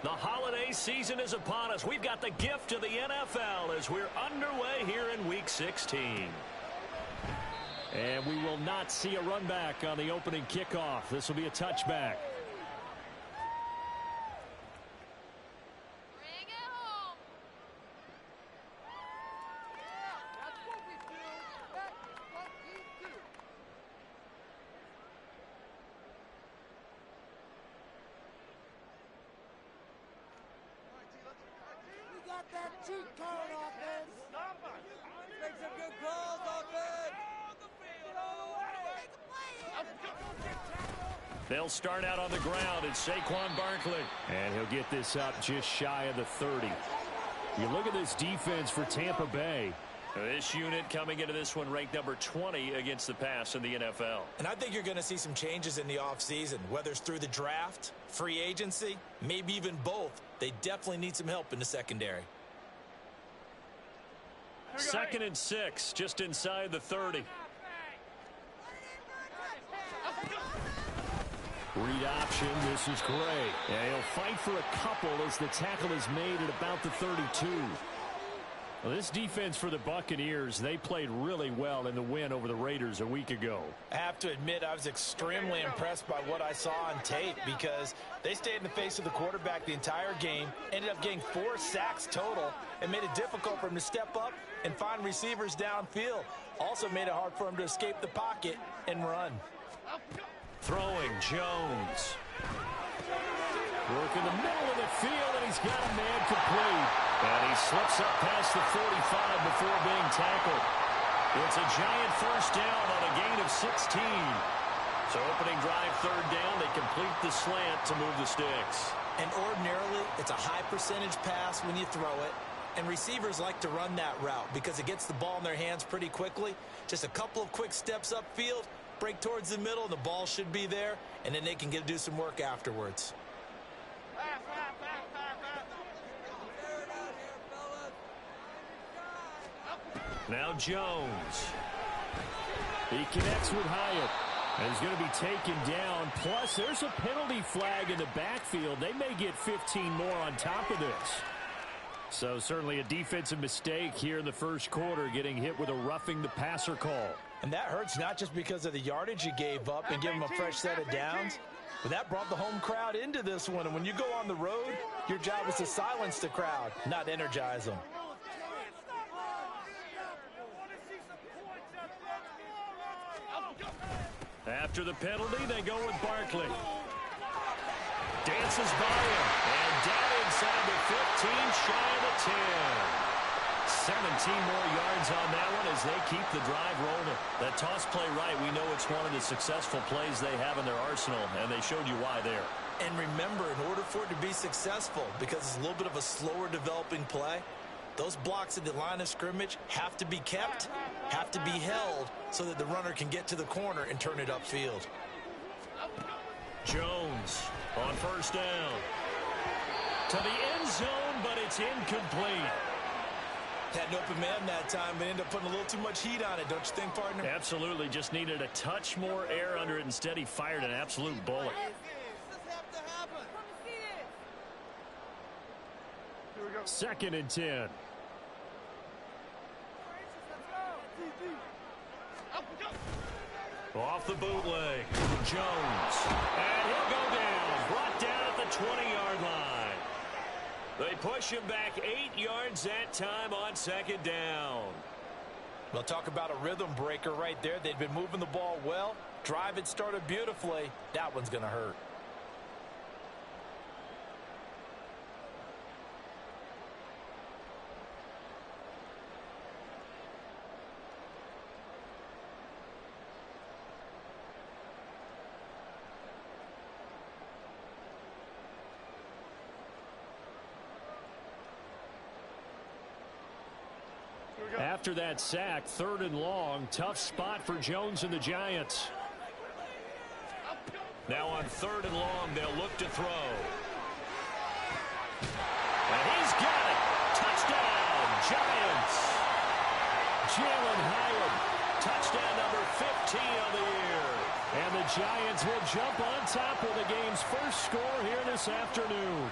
The holiday season is upon us. We've got the gift of the NFL as we're underway here in Week 16. And we will not see a run back on the opening kickoff. This will be a touchback. They'll start out on the ground. It's Saquon Barkley. And he'll get this up just shy of the 30. You look at this defense for Tampa Bay. This unit coming into this one ranked number 20 against the pass in the NFL. And I think you're going to see some changes in the offseason, whether it's through the draft, free agency, maybe even both. They definitely need some help in the secondary. 2nd and 6, just inside the 30. Read option. This is Gray. And he'll fight for a couple as the tackle is made at about the 32. Well, this defense for the Buccaneers, they played really well in the win over the Raiders a week ago. I have to admit, I was extremely impressed by what I saw on tape because they stayed in the face of the quarterback the entire game, ended up getting 4 sacks total, and made it difficult for him to step up and find receivers downfield. Also made it hard for him to escape the pocket and run. Throwing, Jones. Work in the middle of the field, and he's got a man complete. And he slips up past the 45 before being tackled. It's a giant first down on a gain of 16. So opening drive, 3rd down, they complete the slant to move the sticks. And ordinarily, it's a high percentage pass when you throw it. And receivers like to run that route because it gets the ball in their hands pretty quickly. Just a couple of quick steps upfield, break towards the middle, and the ball should be there, and then they can do some work afterwards. Now Jones. He connects with Hyatt. And he's going to be taken down. Plus, there's a penalty flag in the backfield. They may get 15 more on top of this. So certainly a defensive mistake here in the first quarter, getting hit with a roughing the passer call. And that hurts not just because of the yardage you gave up and give them a fresh set of downs, but that brought the home crowd into this one. And when you go on the road, your job is to silence the crowd, not energize them. After the penalty, they go with Barkley. Dances by him. And down inside the 15, shy of the 10. 17 more yards on that one as they keep the drive rolling. That toss play right, we know it's one of the successful plays they have in their arsenal, and they showed you why there. And remember, in order for it to be successful, because it's a little bit of a slower developing play, those blocks at the line of scrimmage have to be kept, have to be held, so that the runner can get to the corner and turn it upfield. Jones on 1st down. To the end zone, but it's incomplete. Had an open man that time, but ended up putting a little too much heat on it, don't you think, partner? Absolutely. Just needed a touch more air under it. Instead, he fired an absolute bullet. Second and 10. Off the bootleg. Jones. And he'll go down. Brought down at the 20-yard line. They push him back 8 yards that time on 2nd down. Well, talk about a rhythm breaker right there. They'd been moving the ball well. Drive had started beautifully. That one's going to hurt. After that sack, 3rd and long, tough spot for Jones and the Giants. Now on 3rd and long, they'll look to throw. And he's got it. Touchdown, Giants. Jalen Hyatt. Touchdown number 15 on the year. And the Giants will jump on top of the game's first score here this afternoon.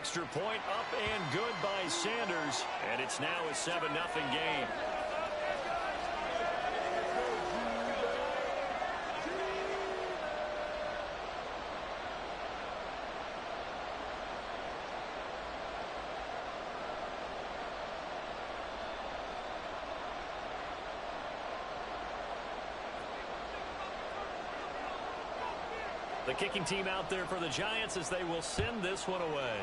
extra point up and good by Sanders, and it's now a 7-0 game. The kicking team out there for the Giants as they will send this one away.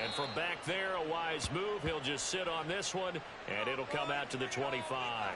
And from back there, a wise move. He'll just sit on this one, and it'll come out to the 25.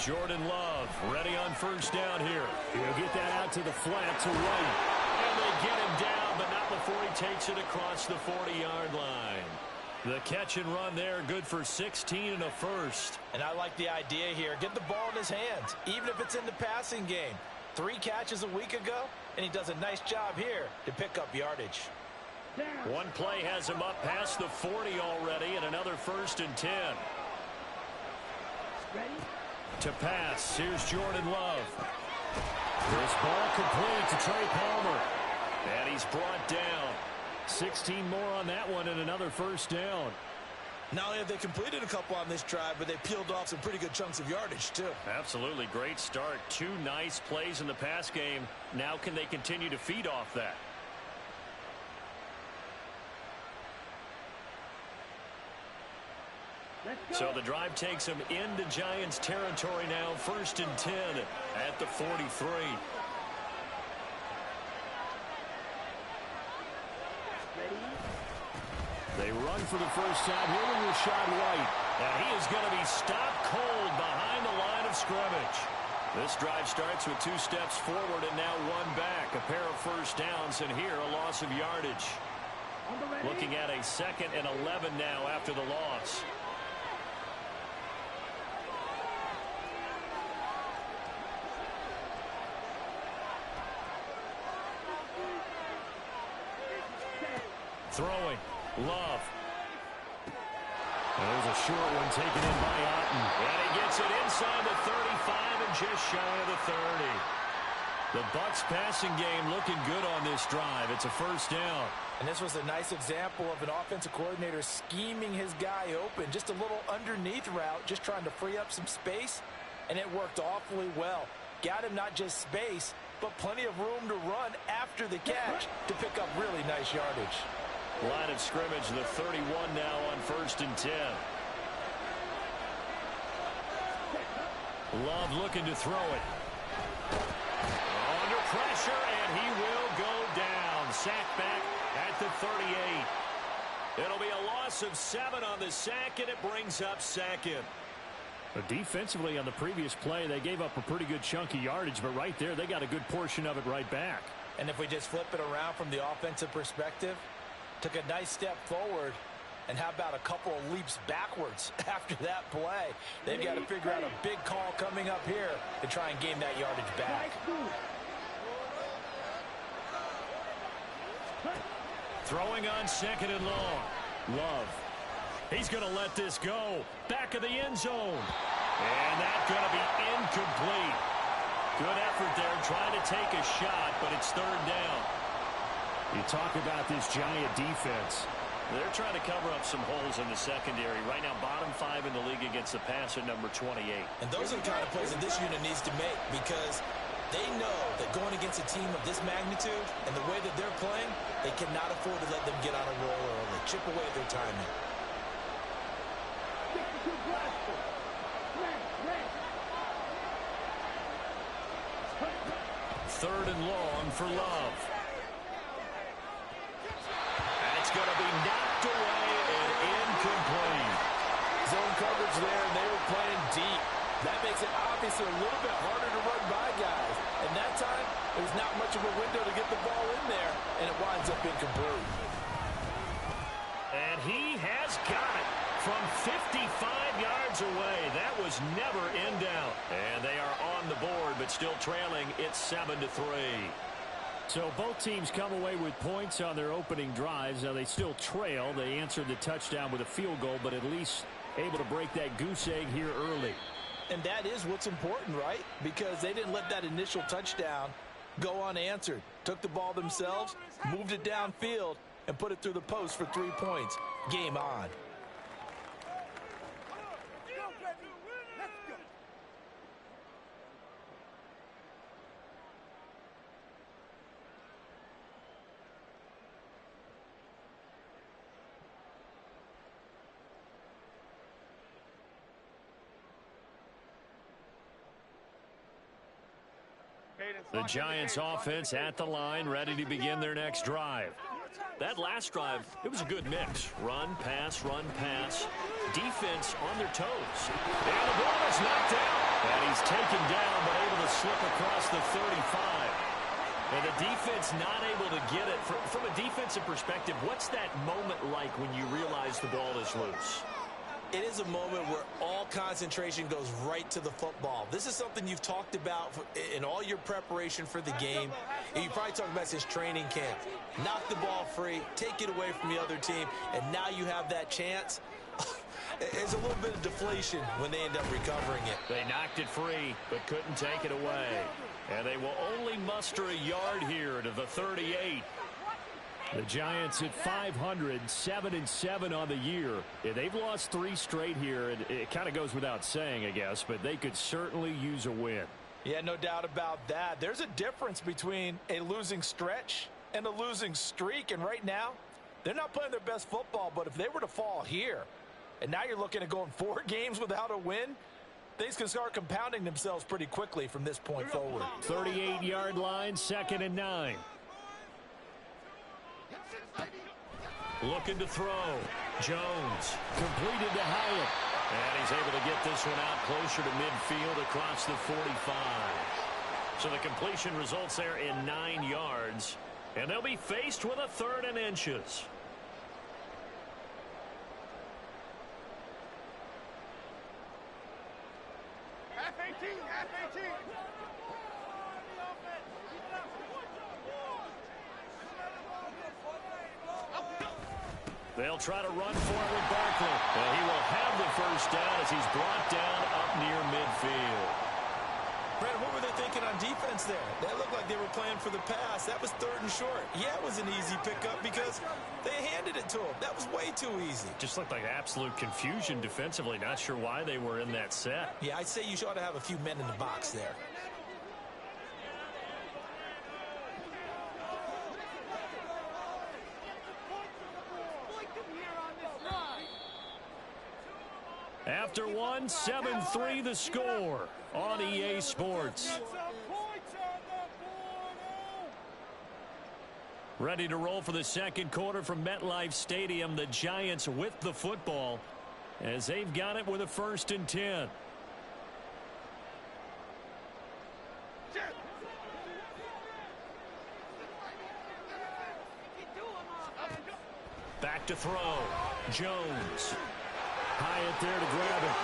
Jordan Love ready on first down here. He'll get that out to the flat to right. And they get him down, but not before he takes it across the 40-yard line. The catch and run there, good for 16 and a first. And I like the idea here. Get the ball in his hands, even if it's in the passing game. 3 catches a week ago, and he does a nice job here to pick up yardage. One play has him up past the 40 already, and another 1st and 10. Ready? To pass, here's Jordan Love. This ball complete to Trey Palmer. And he's brought down. 16 more on that one and another 1st down. Not only have they completed a couple on this drive, but they peeled off some pretty good chunks of yardage, too. Absolutely great start. 2 nice plays in the pass game. Now can they continue to feed off that? So the drive takes them into Giants territory now. 1st and 10 at the 43. They run for the first time here with Rashad White. And he is going to be stopped cold behind the line of scrimmage. This drive starts with 2 steps forward and now 1 back. A pair of 1st downs, and here a loss of yardage. Looking at a 2nd and 11 now after the loss. Throwing. Love. There's a short one taken in by Otten. And he gets it inside the 35 and just shy of the 30. The Bucs passing game looking good on this drive. It's a 1st down. And this was a nice example of an offensive coordinator scheming his guy open. Just a little underneath route, just trying to free up some space, and it worked awfully well. Got him not just space, but plenty of room to run after the catch to pick up really nice yardage. Line of scrimmage, the 31 now on 1st and 10. Love looking to throw it. Under pressure, and he will go down. Sacked back at the 38. It'll be a loss of 7 on the sack, and it brings up 2nd. But defensively on the previous play, they gave up a pretty good chunk of yardage, but right there, they got a good portion of it right back. And if we just flip it around from the offensive perspective, took a nice step forward, and how about a couple of leaps backwards after that play? They've got to figure out a big call coming up here to try and gain that yardage back. Throwing on 2nd and long. Love. He's going to let this go. Back of the end zone. And that's going to be incomplete. Good effort there trying to take a shot, but it's 3rd down. You talk about this Giant defense. They're trying to cover up some holes in the secondary. Right now, bottom 5 in the league against the pass at number 28. And those are the kind of plays that this unit needs to make, because they know that going against a team of this magnitude and the way that they're playing, they cannot afford to let them get on a roll early. Chip away at their timing. 3rd and long for Love. That's going to be knocked away and incomplete. Zone coverage there, and they were playing deep. That makes it obviously a little bit harder to run by guys. And that time, it There's not much of a window to get the ball in there, and it winds up incomplete. And he has got it from 55 yards away. That was never in doubt. And they are on the board, but still trailing. It's 7-3. So both teams come away with points on their opening drives. Now they still trail. They answered the touchdown with a field goal, but at least able to break that goose egg here early. And that is what's important, right? Because they didn't let that initial touchdown go unanswered. Took the ball themselves, moved it downfield, and put it through the post for 3 points. Game on. The Giants offense at the line, ready to begin their next drive. That last drive, it was a good mix. Run, pass, defense on their toes. And the ball is knocked down. And he's taken down, but able to slip across the 35. And the defense not able to get it. From a defensive perspective, what's that moment like when you realize the ball is loose? It is a moment where all concentration goes right to the football. This is something you've talked about in all your preparation for the game. And you probably talked about since training camp. Knock the ball free, take it away from the other team, and now you have that chance. It's a little bit of deflation when they end up recovering it. They knocked it free, but couldn't take it away. And they will only muster a yard here to the 38. The Giants at 500, 7-7 on the year. Yeah, they've lost 3 straight here, and it kind of goes without saying, I guess, but they could certainly use a win. Yeah, no doubt about that. There's a difference between a losing stretch and a losing streak, and right now, they're not playing their best football, but if they were to fall here, and now you're looking at going 4 games without a win, things can start compounding themselves pretty quickly from this point forward. 38-yard line, 2nd and 9. Looking to throw. Jones completed to Hyatt. And he's able to get this one out closer to midfield across the 45. So the completion results there in 9 yards. And they'll be faced with a 3rd and inches. Half 18, half 18. They'll try to run for it with Barkley. And he will have the first down as he's brought down up near midfield. Brandon, what were they thinking on defense there? That looked like they were playing for the pass. That was 3rd and short. Yeah, it was an easy pickup because they handed it to him. That was way too easy. Just looked like absolute confusion defensively. Not sure why they were in that set. Yeah, I'd say you ought to have a few men in the box there. After one, 7-3 the score on EA Sports. Ready to roll for the second quarter from MetLife Stadium. The Giants with the football as they've got it with a 1st and 10. Back to throw. Jones. Hyatt there to grab it.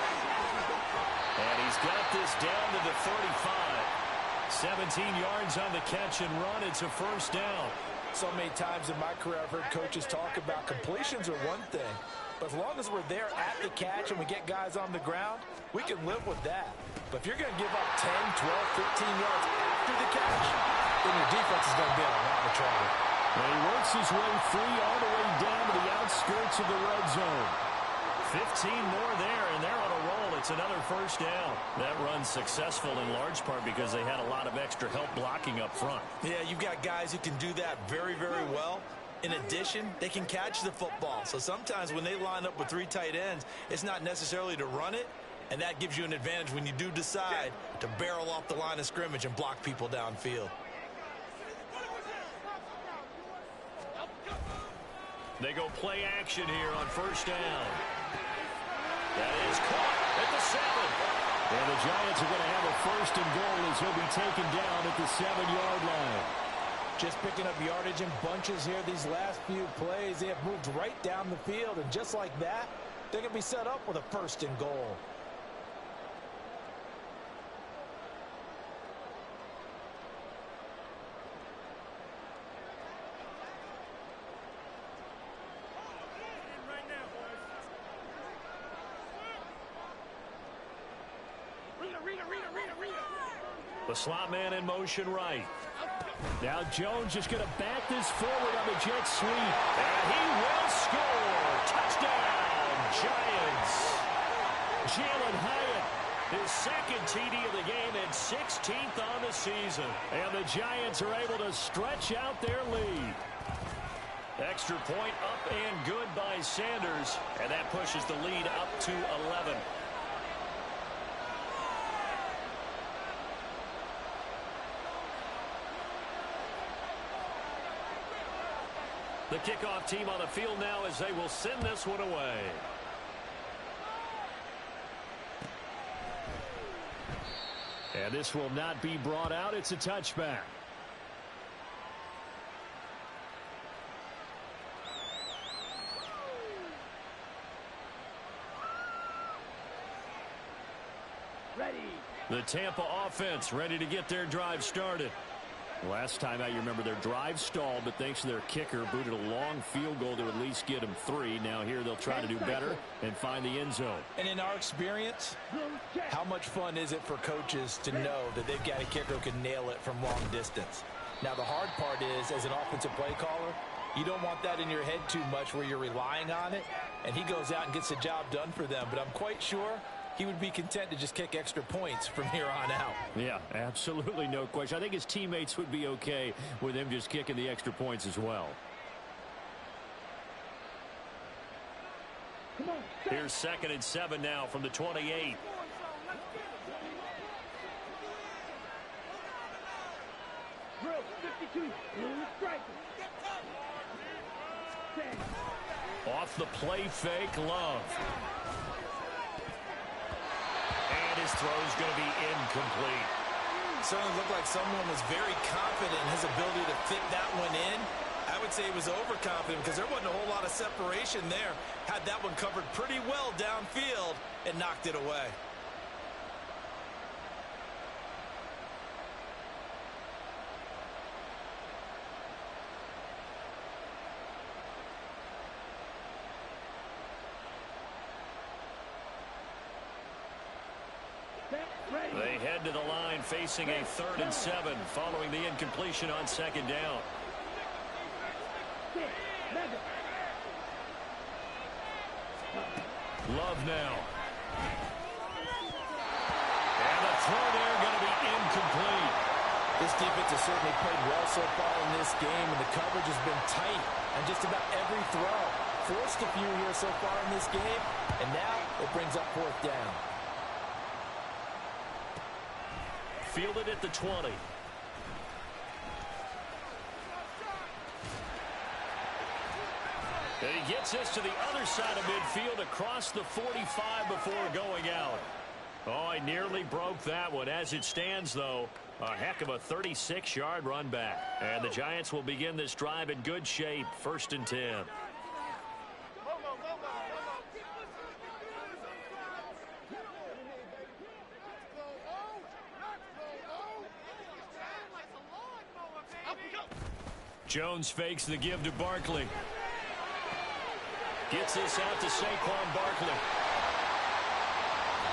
And he's got this down to the 35. 17 yards on the catch and run. It's a 1st down. So many times in my career I've heard coaches talk about completions are one thing. But as long as we're there at the catch and we get guys on the ground, we can live with that. But if you're going to give up 10, 12, 15 yards after the catch, then your defense is going to be in a lot of trouble. And he works his way free all the way down to the outskirts of the red zone. 15 more there, and they're on a roll. It's another 1st down. That run's successful in large part because they had a lot of extra help blocking up front. Yeah, you've got guys who can do that very, very well. In addition, they can catch the football. So sometimes when they line up with 3 tight ends, it's not necessarily to run it, and that gives you an advantage when you do decide to barrel off the line of scrimmage and block people downfield. They go play action here on 1st down. That is caught at the 7. And the Giants are going to have a first and goal as he'll be taken down at the 7-yard line. Just picking up yardage in bunches here these last few plays. They have moved right down the field, and just like that, they're going to be set up with a first and goal. The slot man in motion right. Now Jones just going to back this forward on the jet sweep. And he will score. Touchdown, Giants. Jalen Hyatt, his second TD of the game and 16th on the season. And the Giants are able to stretch out their lead. Extra point up and good by Sanders. And that pushes the lead up to 11. The kickoff team on the field now as they will send this one away. And this will not be brought out. It's a touchback. Ready. The Tampa offense ready to get their drive started. Last time out, you remember their drive stalled, but thanks to their kicker, booted a long field goal to at least get them 3. Now here they'll try to do better and find the end zone. And in our experience, how much fun is it for coaches to know that they've got a kicker who can nail it from long distance? Now the hard part is, as an offensive play caller, you don't want that in your head too much where you're relying on it, and he goes out and gets the job done for them. But I'm quite sure he would be content to just kick extra points from here on out. Yeah, absolutely no question. I think his teammates would be okay with him just kicking the extra points as well. Here's 2nd and 7 now from the 28. Drill 52. Strike. Off the play fake, Love. And his throw is going to be incomplete. Certainly looked like someone was very confident in his ability to fit that one in. I would say he was overconfident because there wasn't a whole lot of separation there. Had that one covered pretty well downfield and knocked it away. They head to the line facing a 3rd and 7 following the incompletion on 2nd down. Love now. And the throw there going to be incomplete. This defense has certainly played well so far in this game, and the coverage has been tight on just about every throw. Forced a few here so far in this game, and now it brings up 4th down. Fielded at the 20. And he gets this to the other side of midfield across the 45 before going out. Oh, he nearly broke that one. As it stands, though, a heck of a 36-yard run back. And the Giants will begin this drive in good shape. 1st and 10. Jones fakes the give to Barkley. Gets this out to Saquon Barkley.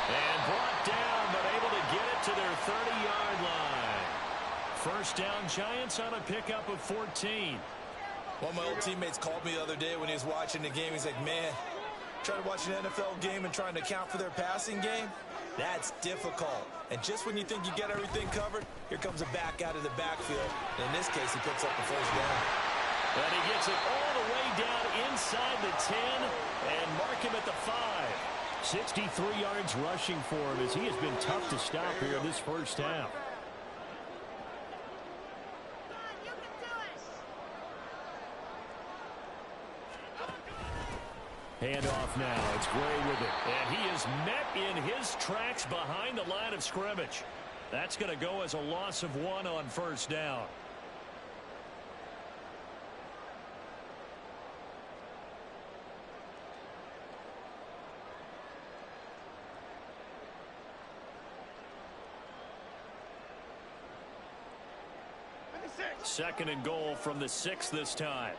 And brought down, but able to get it to their 30-yard line. 1st down, Giants on a pickup of 14. One of my old teammates called me the other day when he was watching the game. He's like, man, trying to watch an NFL game and trying to account for their passing game, that's difficult. And just when you think you get everything covered, here comes a back out of the backfield. And in this case, he picks up the 1st down. And he gets it all the way down inside the 10 and mark him at the 5. 63 yards rushing for him as he has been tough to stop here in this 1st half. Handoff now. It's Gray with it. And he is met in his tracks behind the line of scrimmage. That's going to go as a loss of 1 on first down. Second and goal from the 6 this time.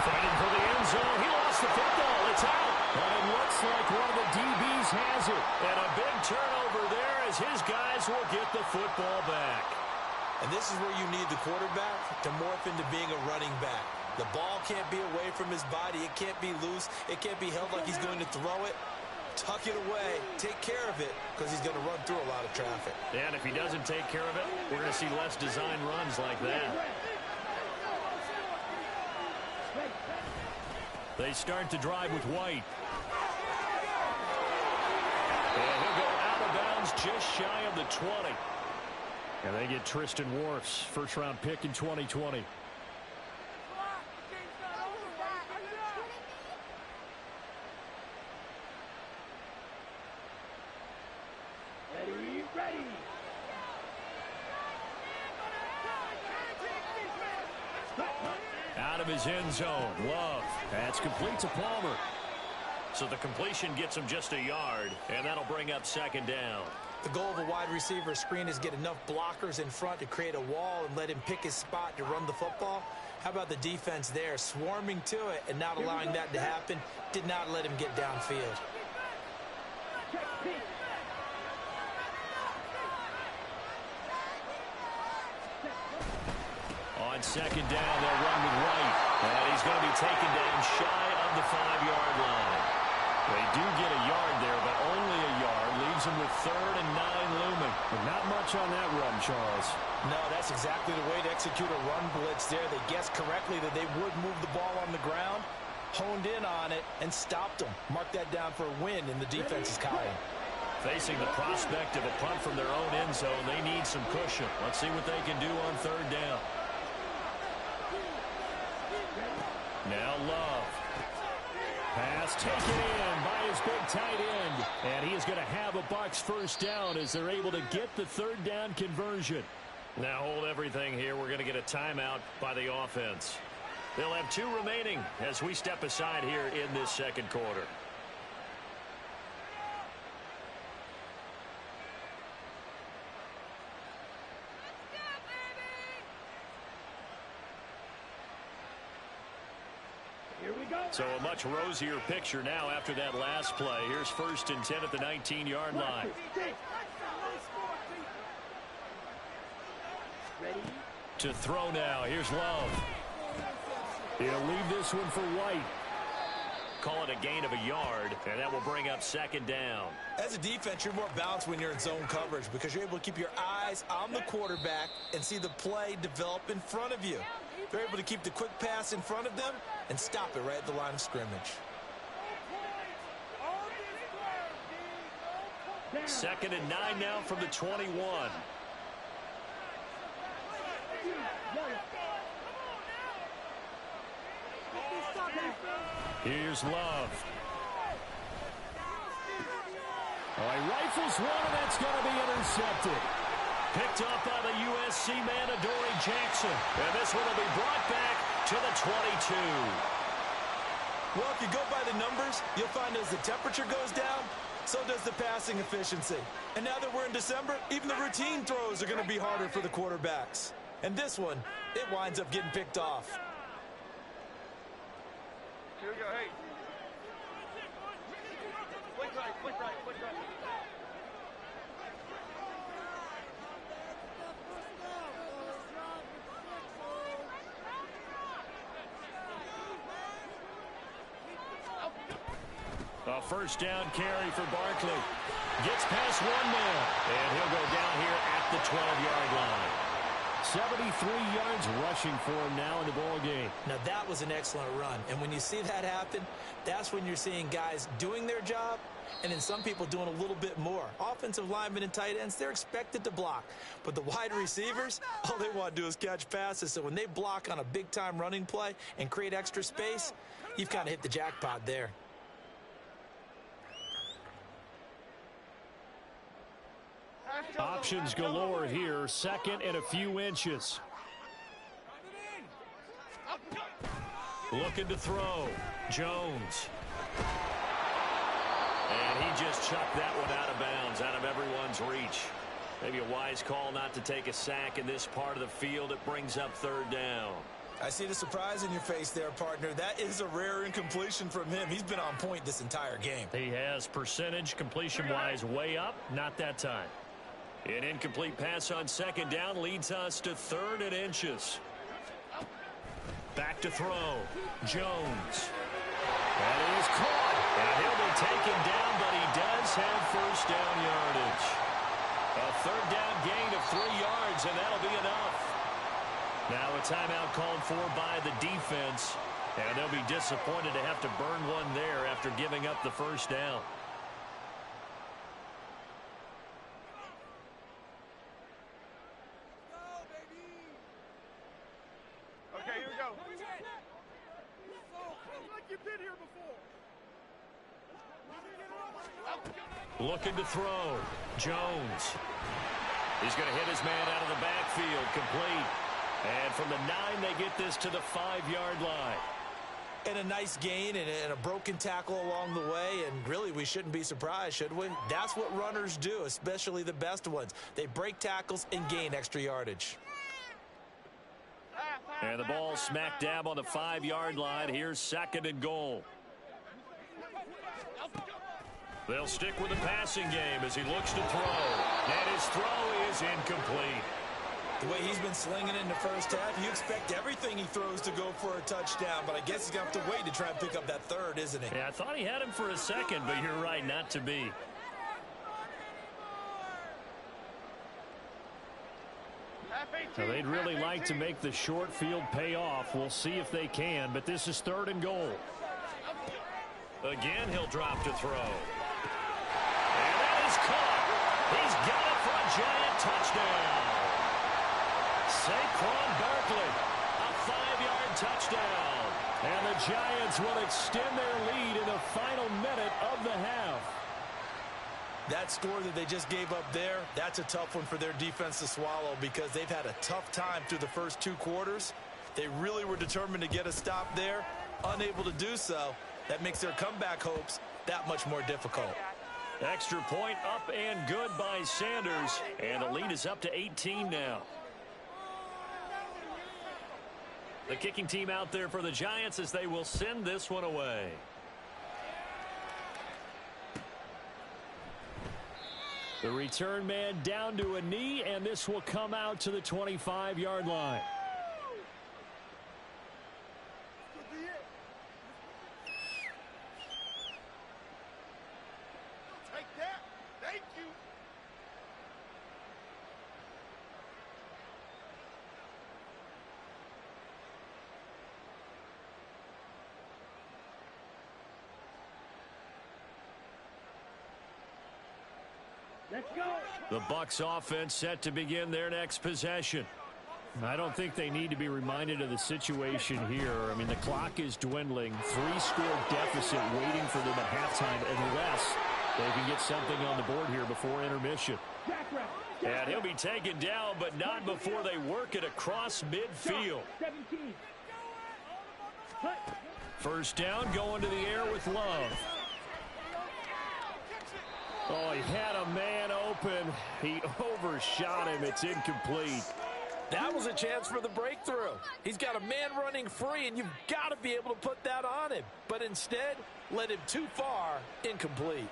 Fighting for the end zone. He lost the football. It's out. And it looks like one of the DBs has it. And a big turnover there as his guys will get the football back. And this is where you need the quarterback to morph into being a running back. The ball can't be away from his body. It can't be loose. It can't be held like he's going to throw it. Tuck it away. Take care of it because he's going to run through a lot of traffic. And if he doesn't take care of it, we're going to see less design runs like that. They start to drive with White. And he'll go out of bounds just shy of the 20. And they get Tristan Wirfs, first-round pick in 2020. Ready. Out of his end zone, Love. That's complete to Palmer. So the completion gets him just a yard, and that'll bring up second down. The goal of a wide receiver screen is get enough blockers in front to create a wall and let him pick his spot to run the football. How about the defense there, swarming to it and not allowing that to happen? Did not let him get downfield. On second down, they'll run with White. And he's going to be taken down shy of the 5-yard line. They do get a yard there, but only a yard. Leaves them with 3rd and 9 looming. But not much on that run, Charles. No, that's exactly the way to execute a run blitz there. They guessed correctly that they would move the ball on the ground, honed in on it, and stopped them. Mark that down for a win in the defense's column. Facing the prospect of a punt from their own end zone, they need some cushion. Let's see what they can do on 3rd down. Now Love. Pass taken in by his big tight end. And he is going to have a Bucs first down as they're able to get the 3rd down conversion. Now hold everything here. We're going to get a timeout by the offense. They'll have 2 remaining as we step aside here in this second quarter. So a much rosier picture now after that last play. Here's 1st and 10 at the 19-yard line. Ready. To throw now. Here's Love. He'll leave this one for White. Call it a gain of a yard, and that will bring up 2nd down. As a defense, you're more balanced when you're in zone coverage because you're able to keep your eyes on the quarterback and see the play develop in front of you. They're able to keep the quick pass in front of them and stop it right at the line of scrimmage. 2nd and 9 now from the 21. Here's Love. Oh, he rifles one, and that's going to be intercepted. Picked up by the USC man, Adoree Jackson. And this one will be brought back to the 22. Well, if you go by the numbers, you'll find as the temperature goes down, so does the passing efficiency. And now that we're in December, even the routine throws are going to be harder for the quarterbacks. And this one, it winds up getting picked off. Here we go, hey. Flick right, flick right, flick right. A first down carry for Barkley. Gets past one man. And he'll go down here at the 12-yard line. 73 yards rushing for him now in the ball game. Now, that was an excellent run. And when you see that happen, that's when you're seeing guys doing their job and then some people doing a little bit more. Offensive linemen and tight ends, they're expected to block. But the wide receivers, all they want to do is catch passes. So when they block on a big-time running play and create extra space, you've kind of hit the jackpot there. Options galore here. Second and a few inches. Looking to throw. Jones. And he just chucked that one out of bounds, out of everyone's reach. Maybe a wise call not to take a sack in this part of the field. It brings up third down. I see the surprise in your face there, partner. That is a rare incompletion from him. He's been on point this entire game. He has percentage completion-wise way up. Not that time. An incomplete pass on second down leads us to third and inches. Back to throw. Jones. And he's caught. And he'll be taken down, but he does have first down yardage. A third down gain of 3 yards, and that'll be enough. Now a timeout called for by the defense. And they'll be disappointed to have to burn one there after giving up the first down. Okay, here we go. Like you've been here before. Looking to throw. Jones. He's going to hit his man out of the backfield. Complete. And from the 9, they get this to the 5-yard line. And a nice gain and a broken tackle along the way. And really, we shouldn't be surprised, should we? That's what runners do, especially the best ones. They break tackles and gain extra yardage. And the ball smack dab on the 5-yard line. Here's second and goal. They'll stick with the passing game as he looks to throw. And his throw is incomplete. The way he's been slinging in the first half, you expect everything he throws to go for a touchdown. But I guess he's going to have to wait to try and pick up that third, isn't he? Yeah, I thought he had him for a second, but you're right, not to be. Now, they'd really like to make the short field pay off. We'll see if they can, but this is third and goal. Again, he'll drop to throw. And that is caught. He's got it for a giant touchdown. Saquon Barkley, a 5-yard touchdown. And the Giants will extend their lead in the final minute of the half. That score that they just gave up there, that's a tough one for their defense to swallow because they've had a tough time through the first 2 quarters. They really were determined to get a stop there, unable to do so. That makes their comeback hopes that much more difficult. Extra point up and good by Sanders. And the lead is up to 18 now. The kicking team out there for the Giants as they will send this one away. The return man down to a knee, and this will come out to the 25-yard line. Take that. Thank you. Let's go. The Bucs offense set to begin their next possession. I don't think they need to be reminded of the situation here. I mean, the clock is dwindling. 3-score deficit waiting for them at halftime unless they can get something on the board here before intermission. And he'll be taken down, but not before they work it across midfield. First down, going to the air with Love. Oh, he had a man open. He overshot him. It's incomplete. That was a chance for the breakthrough. He's got a man running free, and you've got to be able to put that on him. But instead, led him too far, incomplete.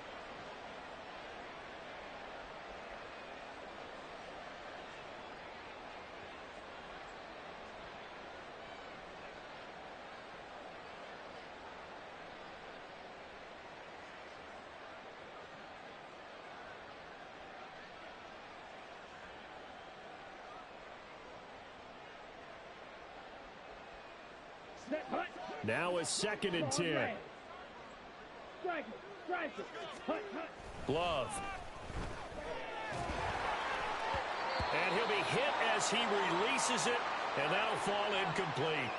Now a 2nd and 10. Glove. And he'll be hit as he releases it, and that'll fall incomplete.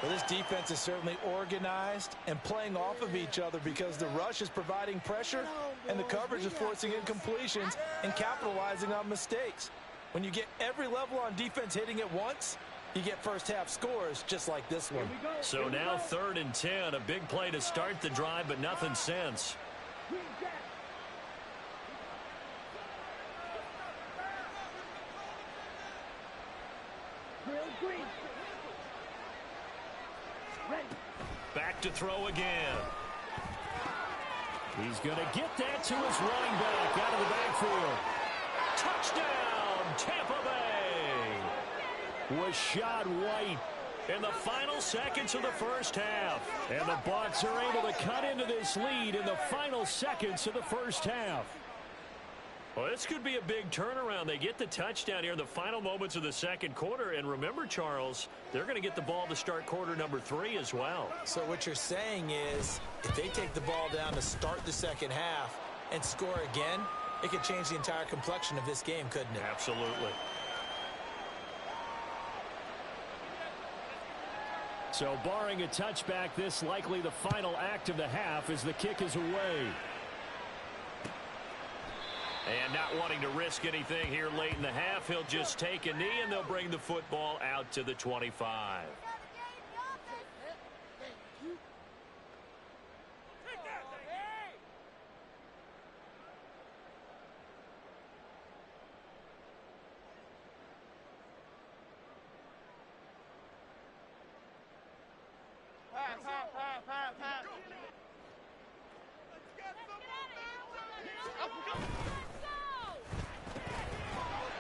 Well, this defense is certainly organized and playing off of each other because the rush is providing pressure and the coverage is forcing incompletions and capitalizing on mistakes. When you get every level on defense hitting at once, you get first half scores just like this one. So now 3rd and 10, a big play to start the drive, but nothing since. Back to throw again. He's going to get that to his running back out of the backfield. Touchdown, Tampa Bay! Rashad White In the final seconds of the first half. And the Bucs are able to cut into this lead in the final seconds of the first half. Well, this could be a big turnaround. They get the touchdown here in the final moments of the second quarter. And remember, Charles, they're going to get the ball to start quarter number 3 as well. So what you're saying is if they take the ball down to start the second half and score again, it could change the entire complexion of this game, couldn't it? Absolutely. So barring a touchback, this likely the final act of the half as the kick is away. And not wanting to risk anything here late in the half, he'll just take a knee and they'll bring the football out to the 25.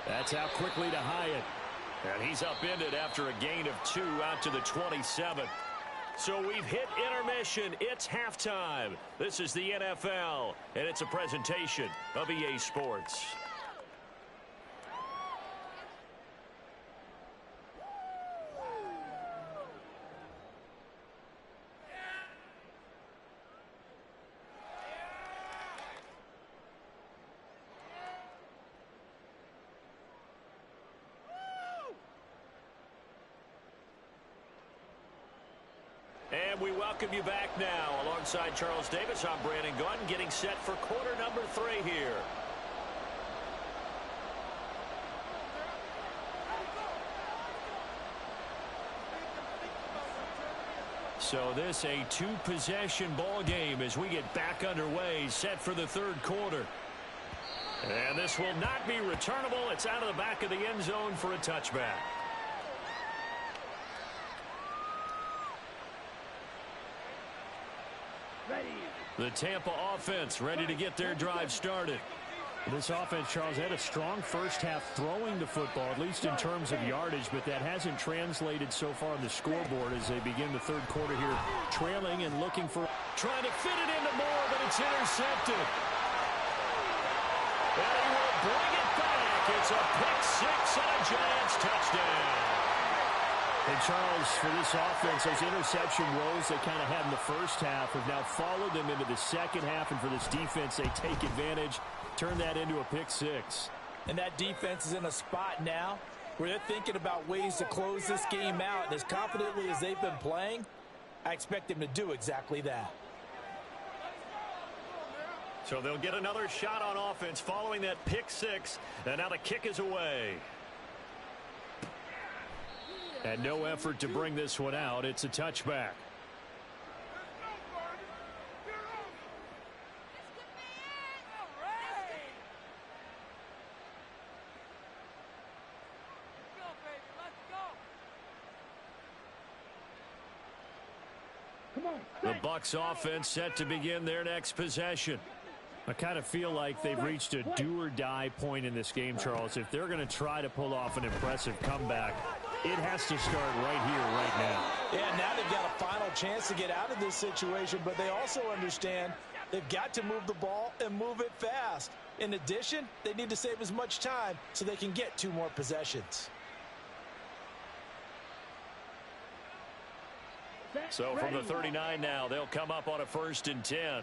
That's out quickly to Hyatt. And he's upended after a gain of 2 out to the 27. So we've hit intermission. It's halftime. This is the NFL, and it's a presentation of EA Sports. And we welcome you back now. Alongside Charles Davis, I'm Brandon Gunn, getting set for quarter number 3 here. So this a 2-possession ball game as we get back underway, set for the third quarter. And this will not be returnable. It's out of the back of the end zone for a touchback. The Tampa offense ready to get their drive started. This offense, Charles, had a strong first half throwing the football, at least in terms of yardage, but that hasn't translated so far on the scoreboard as they begin the third quarter here, trailing and looking for... Trying to fit it into Moore, but it's intercepted. And he will bring it back. It's a pick-6 and a Giants touchdown. And Charles, for this offense, those interception woes they kind of had in the first half have now followed them into the second half. And for this defense, they take advantage, turn that into a pick-6. And that defense is in a spot now where they're thinking about ways to close this game out. And as confidently as they've been playing, I expect them to do exactly that. So they'll get another shot on offense following that pick-6. And now the kick is away. And no effort to bring this one out. It's a touchback. The Bucs offense set to begin their next possession. I kind of feel like they've reached a do-or-die point in this game, Charles. If they're going to try to pull off an impressive comeback, it has to start right here, right now. Yeah, now they've got a final chance to get out of this situation, but they also understand they've got to move the ball and move it fast. In addition, they need to save as much time so they can get 2 more possessions. So from the 39 now, they'll come up on a 1st and 10.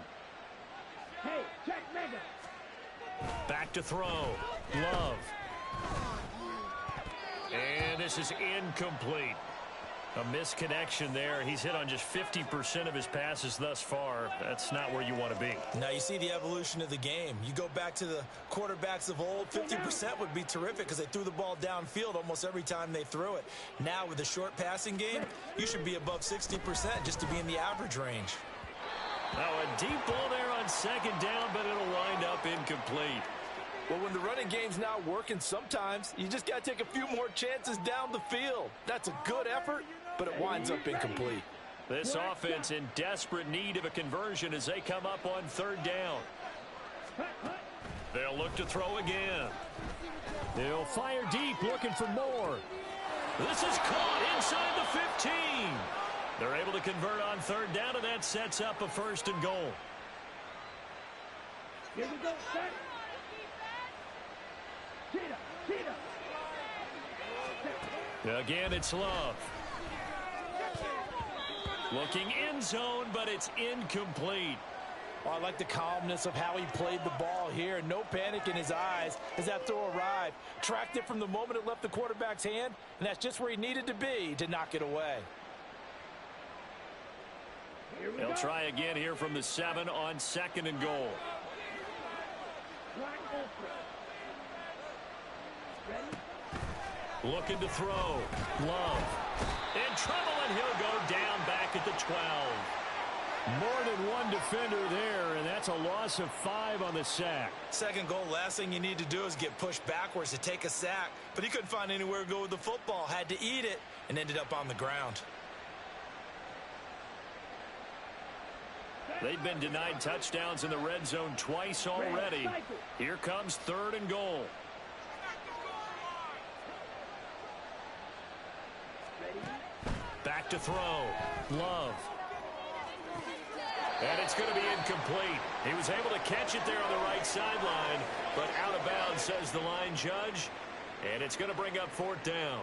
Hey, check mega. Back to throw. Love. And this is incomplete. A misconnection there. He's hit on just 50% of his passes thus far. That's not where you want to be. Now you see the evolution of the game. You go back to the quarterbacks of old, 50% would be terrific because they threw the ball downfield almost every time they threw it. Now with the short passing game, you should be above 60% just to be in the average range. Now a deep ball there on 2nd down, but it'll wind up incomplete. Well, when the running game's not working, sometimes you just got to take a few more chances down the field. That's a good effort, but it winds up incomplete. This offense in desperate need of a conversion as they come up on 3rd down. They'll look to throw again. They'll fire deep, looking for more. This is caught inside the 15. They're able to convert on 3rd down, and that sets up a 1st and goal. Here we go, set. Again, it's Love. Looking end zone, but it's incomplete. Well, I like the calmness of how he played the ball here. No panic in his eyes as that throw arrived. Tracked it from the moment it left the quarterback's hand, and that's just where he needed to be to knock it away. They'll try again here from the 7 on 2nd and goal. Looking to throw. Love. In trouble, and he'll go down back at the 12. More than one defender there, and that's a loss of 5 on the sack. 2nd goal, last thing you need to do is get pushed backwards to take a sack. But he couldn't find anywhere to go with the football. Had to eat it and ended up on the ground. They've been denied touchdowns in the red zone twice already. Here comes 3rd and goal. Back to throw. Love. And it's going to be incomplete. He was able to catch it there on the right sideline, but out of bounds, says the line judge. And it's going to bring up 4th down.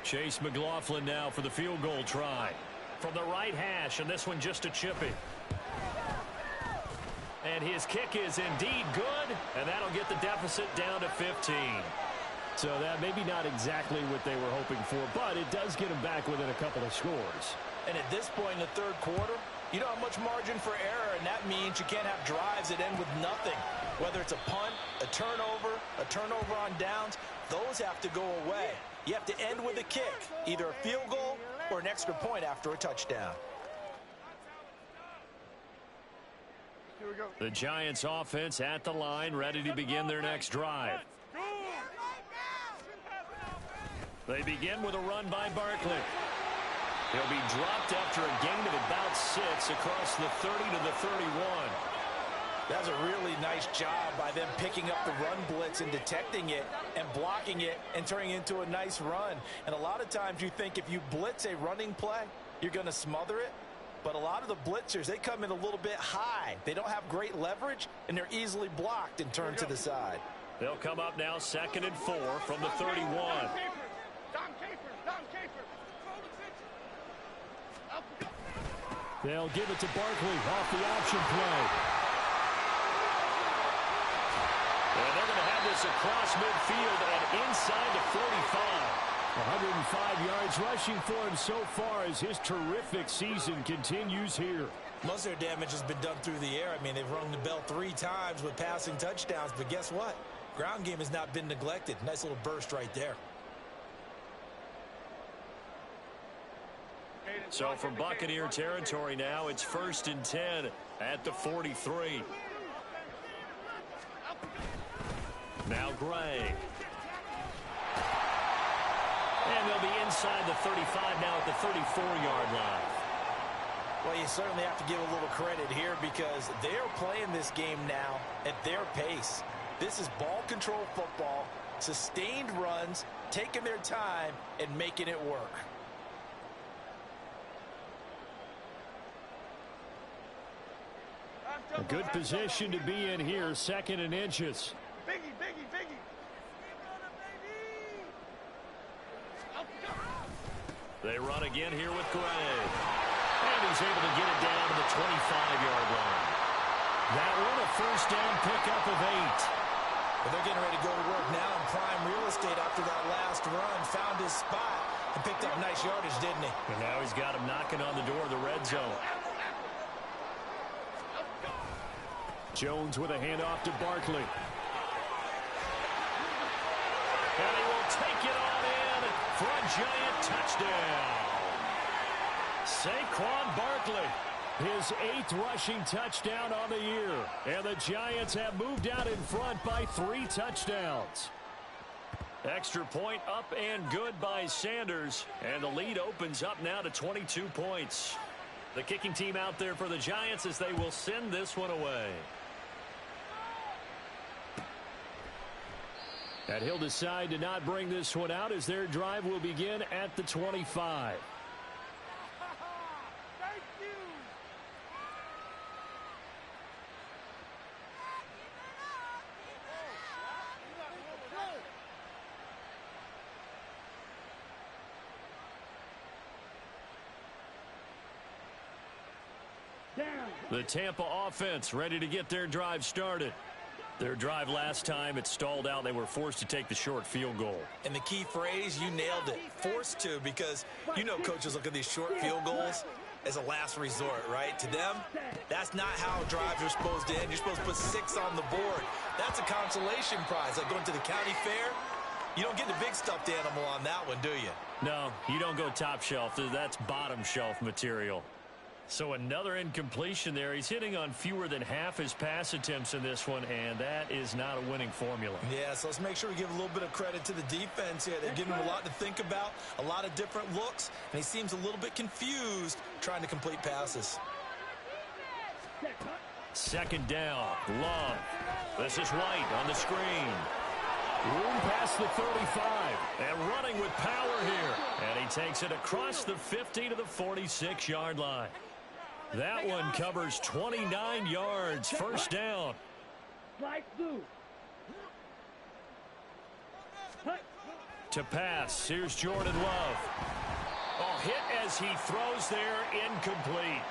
Chase McLaughlin now for the field goal try. From the right hash, and this one just a chippy. And his kick is indeed good, and that'll get the deficit down to 15. So that maybe not exactly what they were hoping for, but it does get them back within a couple of scores. And at this point in the 3rd quarter, you don't have much margin for error, and that means you can't have drives that end with nothing. Whether it's a punt, a turnover on downs, those have to go away. You have to end with a kick, either a field goal or an extra point after a touchdown. Here we go. The Giants offense at the line, ready to begin their next drive. They begin with a run by Barkley. He'll be dropped after a gain of about 6 across the 30 to the 31. That's a really nice job by them picking up the run blitz and detecting it and blocking it and turning it into a nice run. And a lot of times you think if you blitz a running play, you're going to smother it. But a lot of the blitzers, they come in a little bit high. They don't have great leverage, and they're easily blocked and turned to the side. They'll come up now 2nd and 4 from the 31. They'll give it to Barkley off the option play. And they're going to have this across midfield and inside the 45. 105 yards rushing for him so far as his terrific season continues here. Most of their damage has been done through the air. I mean, they've rung the bell 3 times with passing touchdowns, but guess what? Ground game has not been neglected. Nice little burst right there. So from Buccaneer territory now, it's 1st and 10 at the 43. Now Gray. And they'll be inside the 35 now at the 34-yard line. Well, you certainly have to give a little credit here because they're playing this game now at their pace. This is ball control football, sustained runs, taking their time, and making it work. A good position to be in here, 2nd and inches. Biggie, biggie, biggie. They run again here with Gray. And he's able to get it down to the 25-yard line. That one a first down pickup of 8. Well, they're getting ready to go to work now in prime real estate after that last run. Found his spot and picked up nice yardage, didn't he? And now he's got him knocking on the door of the red zone. Jones with a handoff to Barkley. And he will take it on in for a giant touchdown. Saquon Barkley, his 8th rushing touchdown on the year. And the Giants have moved out in front by 3 touchdowns. Extra point up and good by Sanders. And the lead opens up now to 22 points. The kicking team out there for the Giants as they will send this one away. And he'll decide to not bring this one out as their drive will begin at the 25. Thank you. Down. The Tampa offense ready to get their drive started. Their drive last time, it stalled out. They were forced to take the short field goal. And the key phrase, you nailed it, forced to, because you know coaches look at these short field goals as a last resort, right? To them, that's not how drives are supposed to end. You're supposed to put 6 on the board. That's a consolation prize, like going to the county fair. You don't get the big stuffed animal on that one, do you? No, you don't go top shelf. That's bottom shelf material. So another incompletion there. He's hitting on fewer than half his pass attempts in this one, and that is not a winning formula. Yeah, so let's make sure we give a little bit of credit to the defense here. They're giving him a lot to think about, a lot of different looks, and he seems a little bit confused trying to complete passes. Second down, Love. This is White on the screen. Room past the 35. And running with power here. And he takes it across the 50 to the 46-yard line. That one covers 29 yards. First down. Slide through. To pass. Here's Jordan Love. Oh, hit as he throws there. Incomplete.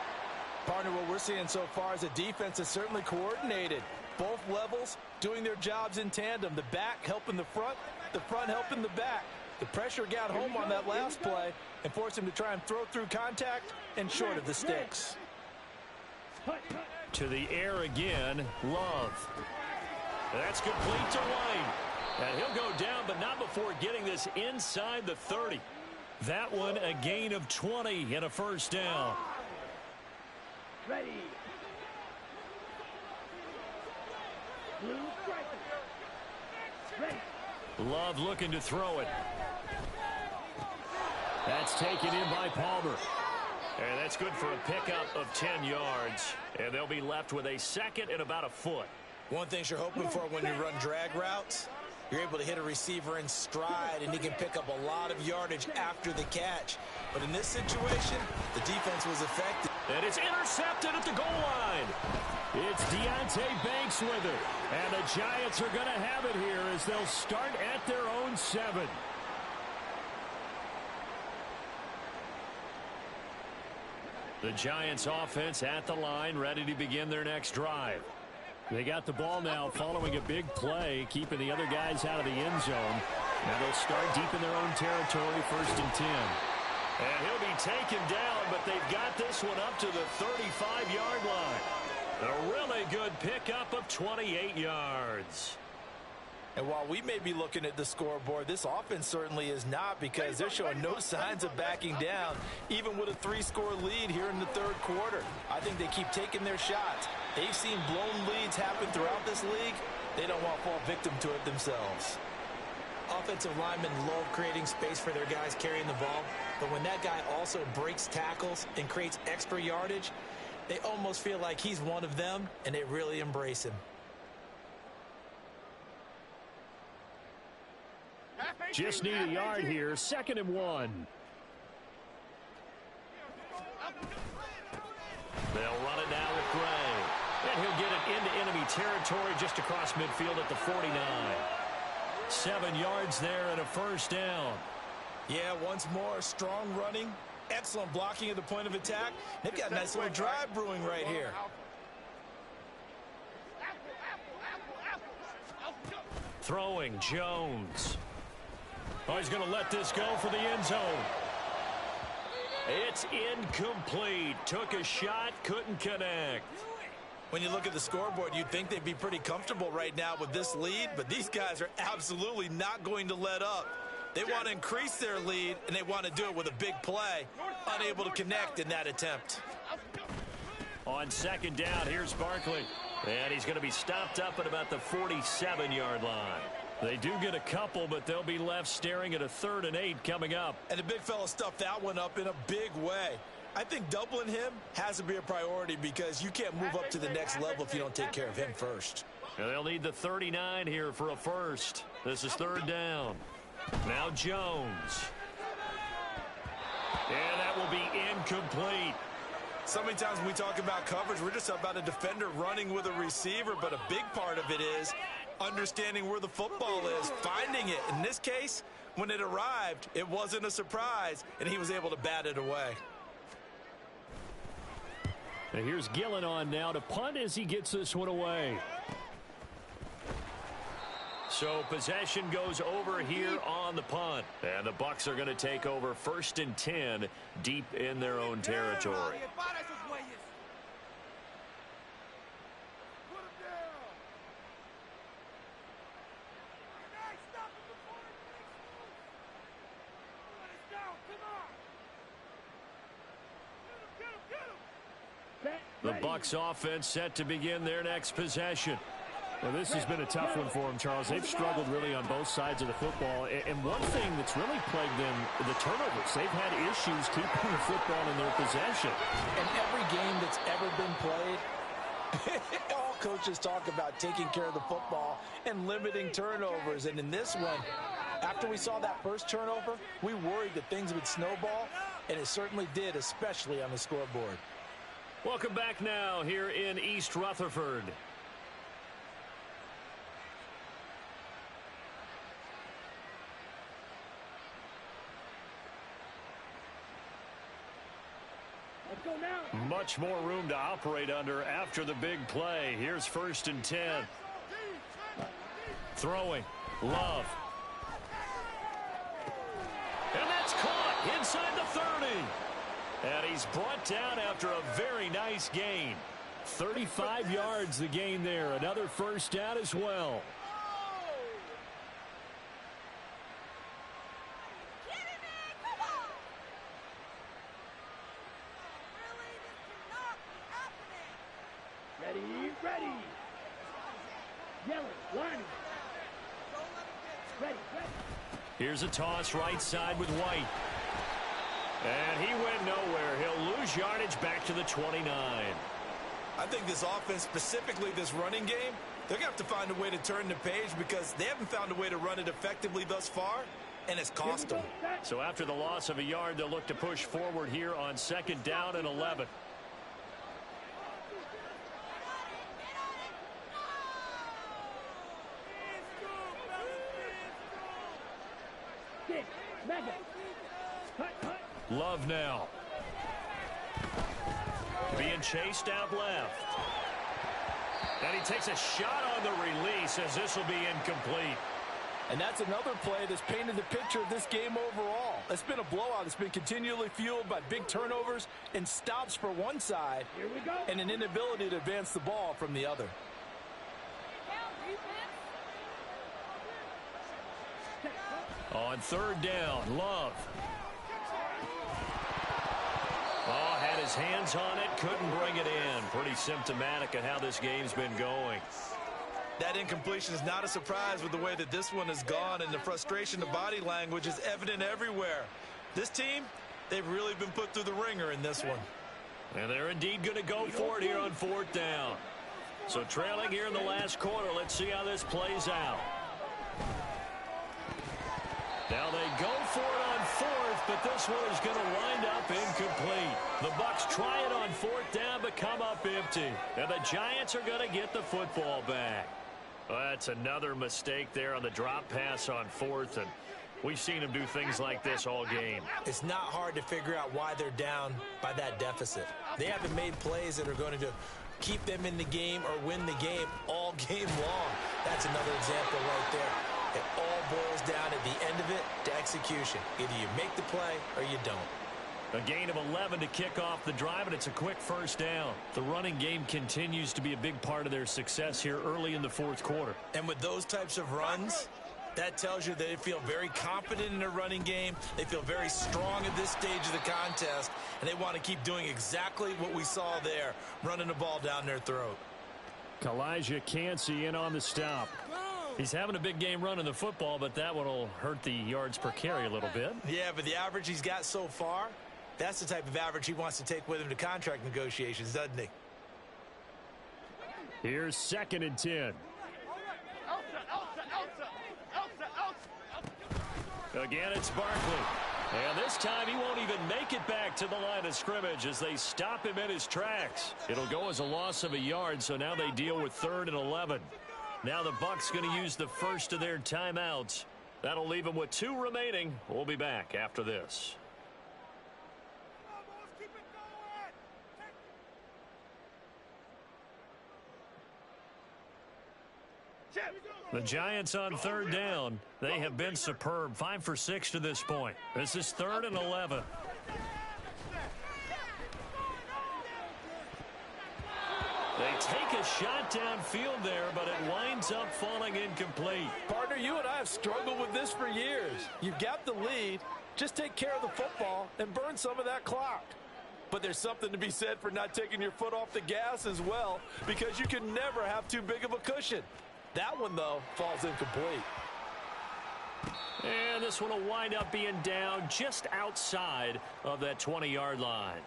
Partner, what we're seeing so far is a defense that's certainly coordinated. Both levels doing their jobs in tandem. The back helping the front helping the back. The pressure got home on that last play and forced him to try and throw through contact and short of the sticks. To the air again, Love. That's complete to White. And he'll go down, but not before getting this inside the 30. That one a gain of 20 and a first down. Ready. Blue striker. Ready. Love looking to throw it. That's taken in by Palmer. And that's good for a pickup of 10 yards. And they'll be left with a second and about a foot. One thing you're hoping for when you run drag routes, you're able to hit a receiver in stride, and he can pick up a lot of yardage after the catch. But in this situation, the defense was effective. And it's intercepted at the goal line. It's Deontay Banks with it. And the Giants are going to have it here as they'll start at their own 7. The Giants offense at the line, ready to begin their next drive. They got the ball now following a big play, keeping the other guys out of the end zone. Now they'll start deep in their own territory, 1st and 10. And he'll be taken down, but they've got this one up to the 35-yard line. A really good pickup of 28 yards. And while we may be looking at the scoreboard, this offense certainly is not, because they're showing no signs of backing down, even with a 3-score lead here in the 3rd quarter. I think they keep taking their shots. They've seen blown leads happen throughout this league. They don't want to fall victim to it themselves. Offensive linemen love creating space for their guys carrying the ball, but when that guy also breaks tackles and creates extra yardage, they almost feel like he's one of them, and they really embrace him. Just need a yard here. 2nd and 1. They'll run it now with Gray. And he'll get it into enemy territory just across midfield at the 49. 7 yards there and a first down. Yeah, once more, strong running, excellent blocking at the point of attack. They've got a nice little drive brewing right here. Throwing, Jones. Oh, he's going to let this go for the end zone. It's incomplete. Took a shot, couldn't connect. When you look at the scoreboard, you'd think they'd be pretty comfortable right now with this lead, but these guys are absolutely not going to let up. They want to increase their lead, and they want to do it with a big play. Unable to connect in that attempt. On second down, here's Barkley. And he's going to be stopped up at about the 47-yard line. They do get a couple, but they'll be left staring at a 3rd and 8 coming up. And the big fella stuffed that one up in a big way. I think doubling him has to be a priority because you can't move up to the next level if you don't take care of him first. And they'll need the 39 here for a first. This is 3rd down. Now Jones. And that will be incomplete. So many times when we talk about coverage, we're just about a defender running with a receiver, but a big part of it is understanding where the football is, finding it. In this case, when it arrived, it wasn't a surprise, and he was able to bat it away. And here's Gillen on now to punt as he gets this one away. So possession goes over here on the punt. And the Bucs are going to take over 1st and 10 deep in their own territory. The Bucs offense set to begin their next possession. Well, this has been a tough one for them, Charles. They've struggled really on both sides of the football. And one thing that's really plagued them, the turnovers. They've had issues keeping the football in their possession. In every game that's ever been played, all coaches talk about taking care of the football and limiting turnovers. And in this one, after we saw that first turnover, we worried that things would snowball, and it certainly did, especially on the scoreboard. Welcome back now here in East Rutherford. Let's go now. Much more room to operate under after the big play. Here's 1st and 10. Throwing. Love. And that's caught inside the 30. And he's brought down after a very nice gain. 35 yards the gain there. Another first down as well. Ready. Yellow, line. Ready. Here's a toss right side with White. And he went nowhere. He'll lose yardage back to the 29. I think this offense, specifically this running game, they're going to have to find a way to turn the page because they haven't found a way to run it effectively thus far, and it's cost them. So after the loss of a yard, they'll look to push forward here on 2nd down and 11. Love now. Being chased out left. And he takes a shot on the release as this will be incomplete. And that's another play that's painted the picture of this game overall. It's been a blowout. It's been continually fueled by big turnovers and stops for one side and an inability to advance the ball from the other. On 3rd down, Love. Oh, had his hands on it, couldn't bring it in. Pretty symptomatic of how this game's been going. That incompletion is not a surprise with the way that this one has gone, and the frustration, the body language is evident everywhere. This team, they've really been put through the ringer in this one. And they're indeed going to go for it here on 4th down. So trailing here in the last quarter, let's see how this plays out. Now they go for it on 4th, but this one is going to wind up incomplete. The Bucs try it on 4th down, but come up empty. And the Giants are going to get the football back. Well, that's another mistake there on the drop pass on 4th, and We've seen them do things like this all game. It's not hard to figure out why they're down by that deficit. They haven't made plays that are going to keep them in the game or win the game all game long. That's another example right there. It all boils down at the end of it to execution. Either you make the play or you don't. A gain of 11 to kick off the drive, and it's a quick first down. The running game continues to be a big part of their success here early in the fourth quarter. And with those types of runs, that tells you that they feel very confident in their running game. They feel very strong at this stage of the contest, and they want to keep doing exactly what we saw there, running the ball down their throat. Kalijah Cansey in on the stop. He's having a big game running the football, but that one will hurt the yards per carry a little bit. Yeah, but the average he's got so far, that's the type of average he wants to take with him to contract negotiations, doesn't he? Here's 2nd and 10. Again, it's Barkley. And this time he won't even make it back to the line of scrimmage as they stop him in his tracks. It'll go as a loss of a yard, so now they deal with 3rd and 11. Now the Bucs going to use the first of their timeouts. That'll leave them with 2 remaining. We'll be back after this. The Giants on 3rd down. They have been superb. 5 for 6 to this point. This is 3rd and 11. They take a shot downfield there, but it winds up falling incomplete. Partner, you and I have struggled with this for years. You've got the lead. Just take care of the football and burn some of that clock. But there's something to be said for not taking your foot off the gas as well, because you can never have too big of a cushion. That one, though, falls incomplete. And this one will wind up being down just outside of that 20-yard line.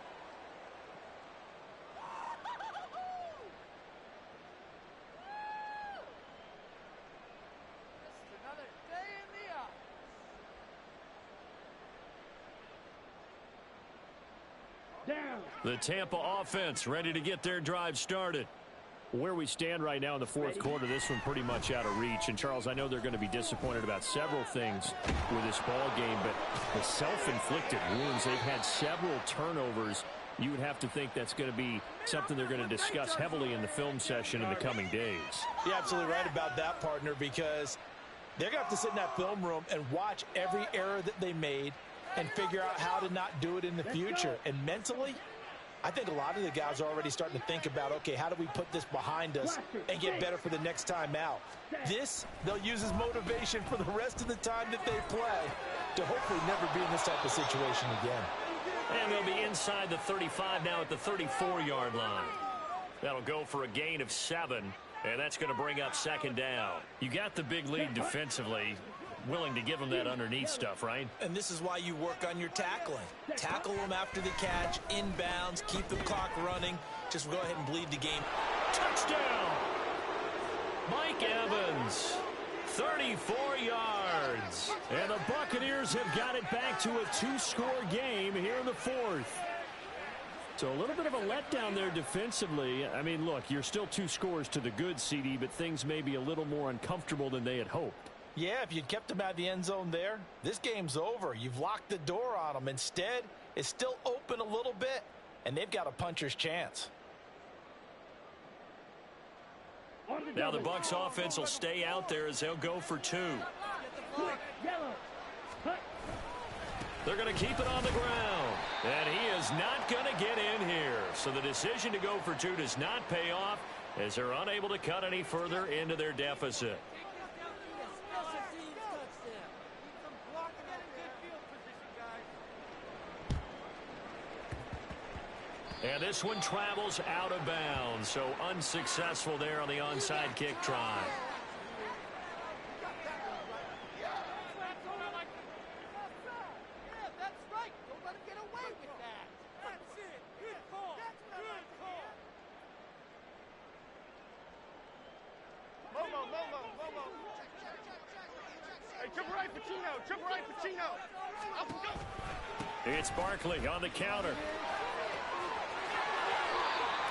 Down. The Tampa offense ready to get their drive started. Where we stand right now in the fourth quarter, this one pretty much out of reach. And, Charles, I know they're going to be disappointed about several things with this ball game, but the self-inflicted wounds, they've had several turnovers. You would have to think that's going to be something they're going to discuss heavily in the film session in the coming days. You're absolutely right about that, partner, because they're going to have to sit in that film room and watch every error that they made and figure out how to not do it in the future. And mentally, I think a lot of the guys are already starting to think about, okay, how do we put this behind us and get better for the next time out? This, they'll use as motivation for the rest of the time that they play to hopefully never be in this type of situation again. And they'll be inside the 35 now at the 34-yard line. That'll go for a gain of 7, and that's going to bring up 2nd down. You got the big lead defensively. Willing to give them that underneath stuff, right? And this is why you work on your tackling. Tackle them after the catch, inbounds, keep the clock running. Just go ahead and bleed the game. Touchdown! Mike Evans, 34 yards. And the Buccaneers have got it back to a 2-score game here in the fourth. So a little bit of a letdown there defensively. I mean, look, you're still 2 scores to the good, CD, but things may be a little more uncomfortable than they had hoped. Yeah, if you'd kept them out of the end zone there, this game's over. You've locked the door on them. Instead, it's still open a little bit, and they've got a puncher's chance. Now the Bucs offense will stay out there as they'll go for 2. They're going to keep it on the ground. And he is not going to get in here. So the decision to go for 2 does not pay off as they're unable to cut any further into their deficit. And this one travels out of bounds, so unsuccessful there on the onside kick try. Hey, jump right, Pacino. Jump right, Pacino. Up and go. It's Barkley on the counter.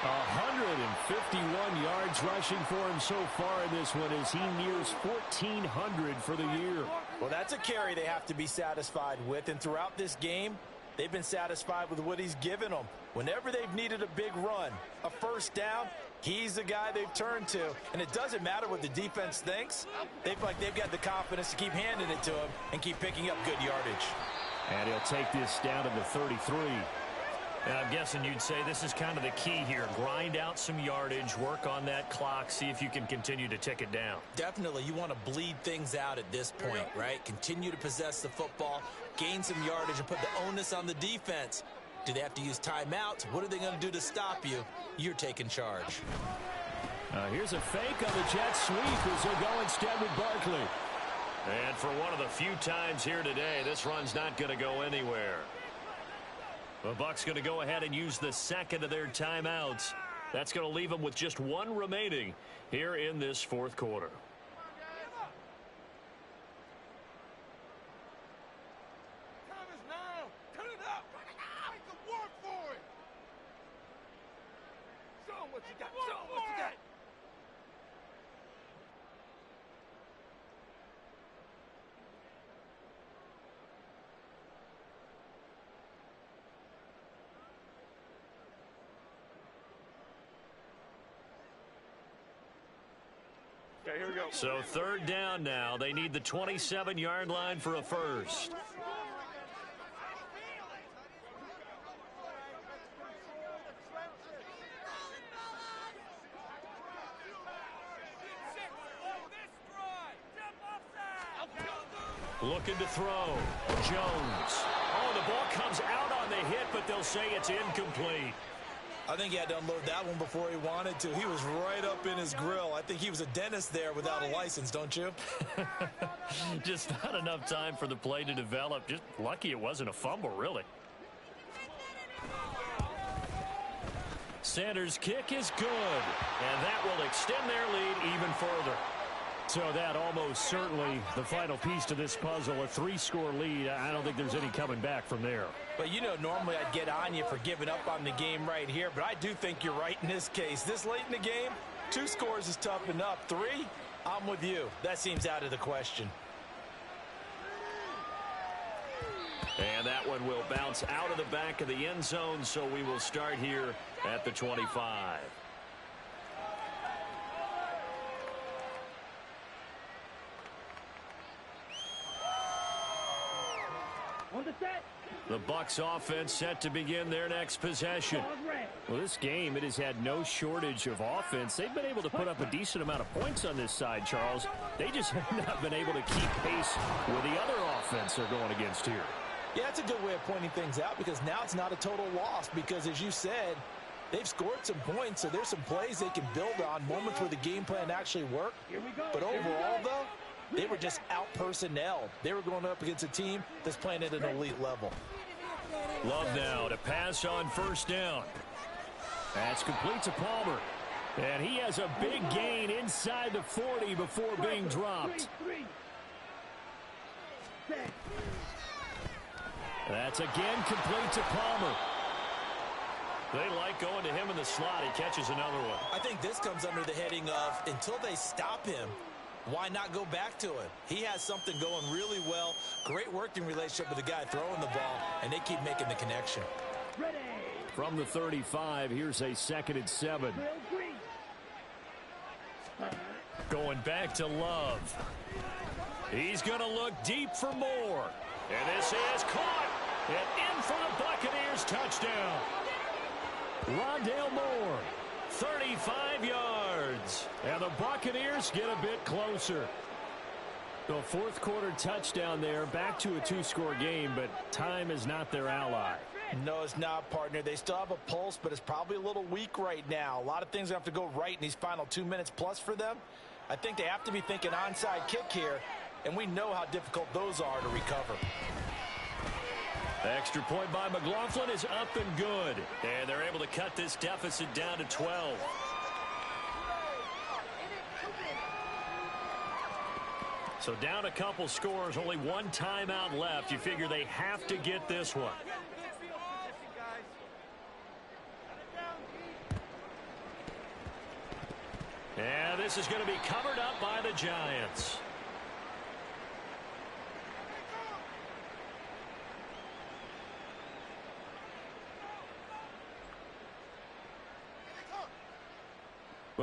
151 yards rushing for him so far in this one as he nears 1,400 for the year. Well, that's a carry they have to be satisfied with. And throughout this game, they've been satisfied with what he's given them. Whenever they've needed a big run, a first down, he's the guy they've turned to. And it doesn't matter what the defense thinks. They feel like they've got the confidence to keep handing it to him and keep picking up good yardage. And he'll take this down to the 33. And I'm guessing you'd say this is kind of the key here. Grind out some yardage, work on that clock, see if you can continue to tick it down. Definitely, you want to bleed things out at this point, right? Continue to possess the football, gain some yardage, and put the onus on the defense. Do they have to use timeouts? What are they going to do to stop you? You're taking charge. Here's a fake on the jet sweep as they'll go instead with Barkley. And for one of the few times here today, this run's not going to go anywhere. The Bucs going to go ahead and use the second of their timeouts. That's going to leave them with just one remaining here in this fourth quarter. Time is now. Turn it up. Make them work for it. Show them what you got. Show them what you got. Okay, here we go. So third down now. They need the 27-yard line for a first. Looking to throw. Jones. Oh, the ball comes out on the hit, but they'll say it's incomplete. I think he had to unload that one before he wanted to. He was right up in his grill. I think he was a dentist there without a license, don't you? Just not enough time for the play to develop. Just lucky it wasn't a fumble, really. Sanders' kick is good, and that will extend their lead even further. So that almost certainly the final piece to this puzzle, a 3-score lead. I don't think there's any coming back from there. But, you know, normally I'd get on you for giving up on the game right here, but I do think you're right in this case. This late in the game, 2 scores is tough enough. 3, I'm with you. That seems out of the question. And that one will bounce out of the back of the end zone, so we will start here at the 25. On the set. The Bucs offense set to begin their next possession. Well, this game, it has had no shortage of offense. They've been able to put up a decent amount of points on this side, Charles. They just have not been able to keep pace with the other offense they're going against here. Yeah, that's a good way of pointing things out because now it's not a total loss because, as you said, they've scored some points, so there's some plays they can build on, moments where the game plan actually worked. But overall, though, they were just out-personnel. They were going up against a team that's playing at an elite level. Love now to pass on first down. That's complete to Palmer. And he has a big gain inside the 40 before being dropped. That's again complete to Palmer. They like going to him in the slot. He catches another one. I think this comes under the heading of until they stop him, why not go back to it? He has something going really well. Great working relationship with the guy throwing the ball, and they keep making the connection. From the 35, here's a 2nd and 7. Going back to Love. He's going to look deep for more. And this is caught. And in for the Buccaneers touchdown. Rondale Moore. 35 yards. And the Buccaneers get a bit closer. The fourth quarter touchdown there, back to a 2-score game, but time is not their ally. No, it's not, partner. They still have a pulse, but it's probably a little weak right now. A lot of things have to go right in these final 2 minutes plus for them. I think they have to be thinking onside kick here, and we know how difficult those are to recover. The extra point by McLaughlin is up and good. And they're able to cut this deficit down to 12. So down a couple scores, only one timeout left. You figure they have to get this one. And this is going to be covered up by the Giants.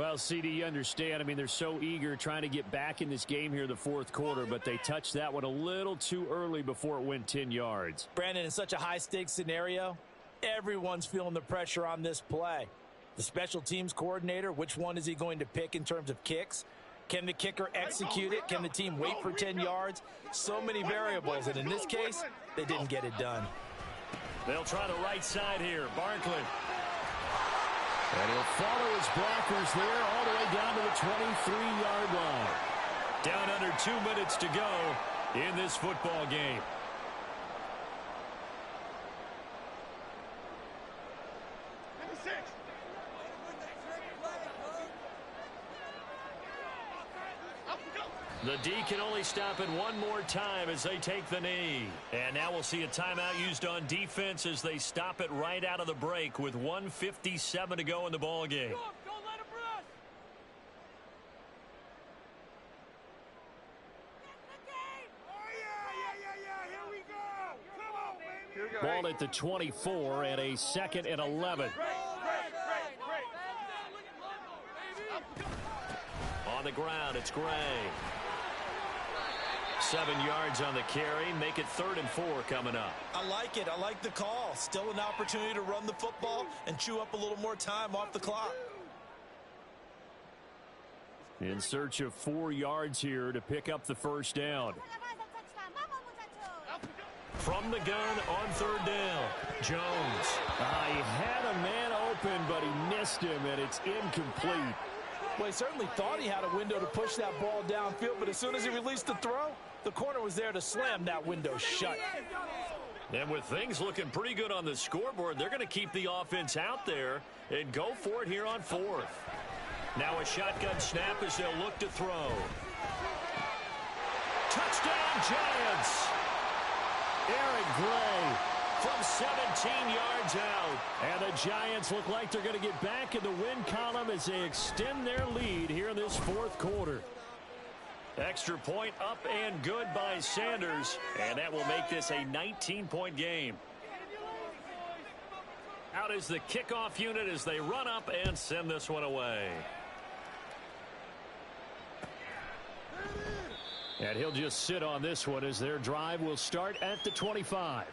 Well, CD, you understand. I mean, they're so eager trying to get back in this game here in the fourth quarter, but they touched that one a little too early before it went 10 yards. Brandon, in such a high-stakes scenario, everyone's feeling the pressure on this play. The special teams coordinator, which one is he going to pick in terms of kicks? Can the kicker execute it? Can the team wait for 10 yards? So many variables, and in this case, they didn't get it done. They'll try the right side here. Barkley. And he'll follow his blockers there all the way down to the 23-yard line. Down under 2 minutes to go in this football game. The D can only stop it one more time as they take the knee. And now we'll see a timeout used on defense as they stop it right out of the break with 1:57 to go in the ball game. Don't let him rush. Here we go. Come on, baby. Ball at the 24 and a 2nd and 11. On the ground, it's Gray. 7 yards on the carry. Make it 3rd and 4 coming up. I like it. I like the call. Still an opportunity to run the football and chew up a little more time off the clock. In search of 4 yards here to pick up the first down. From the gun on 3rd down, Jones. He had a man open, but he missed him, and it's incomplete. Well, he certainly thought he had a window to push that ball downfield, but as soon as he released the throw, the corner was there to slam that window shut. And with things looking pretty good on the scoreboard, they're going to keep the offense out there and go for it here on 4th. Now a shotgun snap as they'll look to throw. Touchdown, Giants! Eric Gray from 17 yards out. And the Giants look like they're going to get back in the win column as they extend their lead here in this fourth quarter. Extra point up and good by Sanders, and that will make this a 19-point game. Out is the kickoff unit as they run up and send this one away. And he'll just sit on this one as their drive will start at the 25.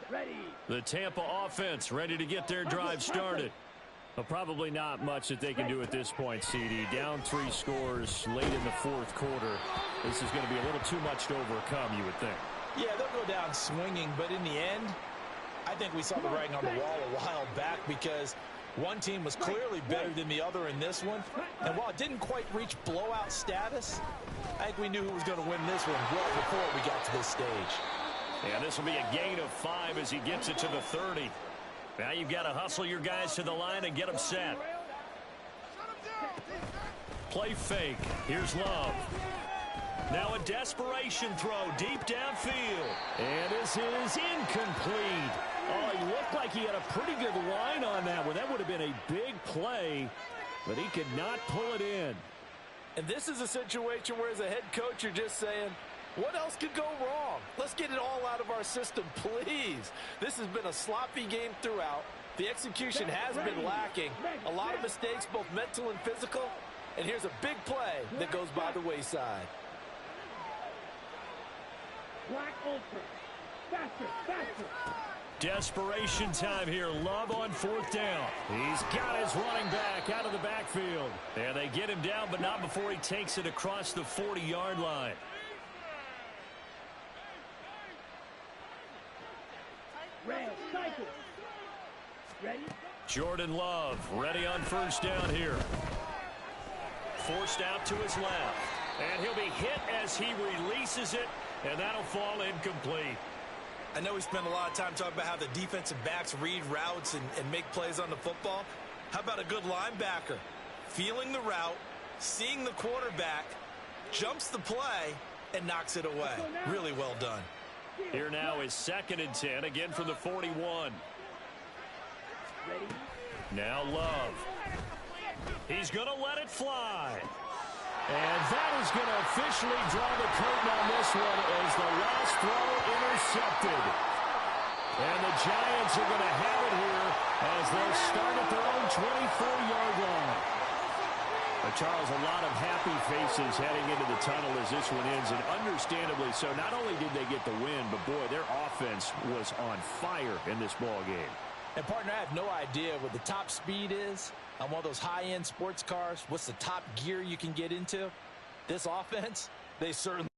Ready. The Tampa offense ready to get their drive started. Well, probably not much that they can do at this point, CD. Down 3 scores late in the fourth quarter. This is going to be a little too much to overcome, you would think. Yeah, they'll go down swinging, but in the end, I think we saw the writing on the wall a while back because one team was clearly better than the other in this one. And while it didn't quite reach blowout status, I think we knew who was going to win this one well before we got to this stage. And this will be a gain of 5 as he gets it to the 30. Now you've got to hustle your guys to the line and get them set. Play fake. Here's Love. Now a desperation throw deep downfield. And this is incomplete. Oh, he looked like he had a pretty good line on that one. That would have been a big play, but he could not pull it in. And this is a situation where as a head coach you're just saying, what else could go wrong? Let's get it all out of our system, please. This has been a sloppy game throughout. The execution has been lacking. A lot of mistakes, both mental and physical. And here's a big play that goes by the wayside. Black Ultra. Faster, faster. Desperation time here. Love on 4th down. He's got his running back out of the backfield. And they get him down, but not before he takes it across the 40-yard line. Red, cycle. Ready? Jordan Love ready on 1st down here. Forced out to his left. And he'll be hit as he releases it, and that'll fall incomplete. I know we spent a lot of time talking about how the defensive backs read routes and make plays on the football. How about a good linebacker? Feeling the route, seeing the quarterback, jumps the play, and knocks it away. Really well done. Here now is 2nd and 10, again from the 41. Ready? Now Love. He's going to let it fly. And that is going to officially draw the curtain on this one as the last throw intercepted. And the Giants are going to have it here as they'll start at their own 24-yard line. Charles, a lot of happy faces heading into the tunnel as this one ends, and understandably so. Not only did they get the win, but, boy, their offense was on fire in this ball game. And, partner, I have no idea what the top speed is on one of those high-end sports cars. What's the top gear you can get into? This offense, they certainly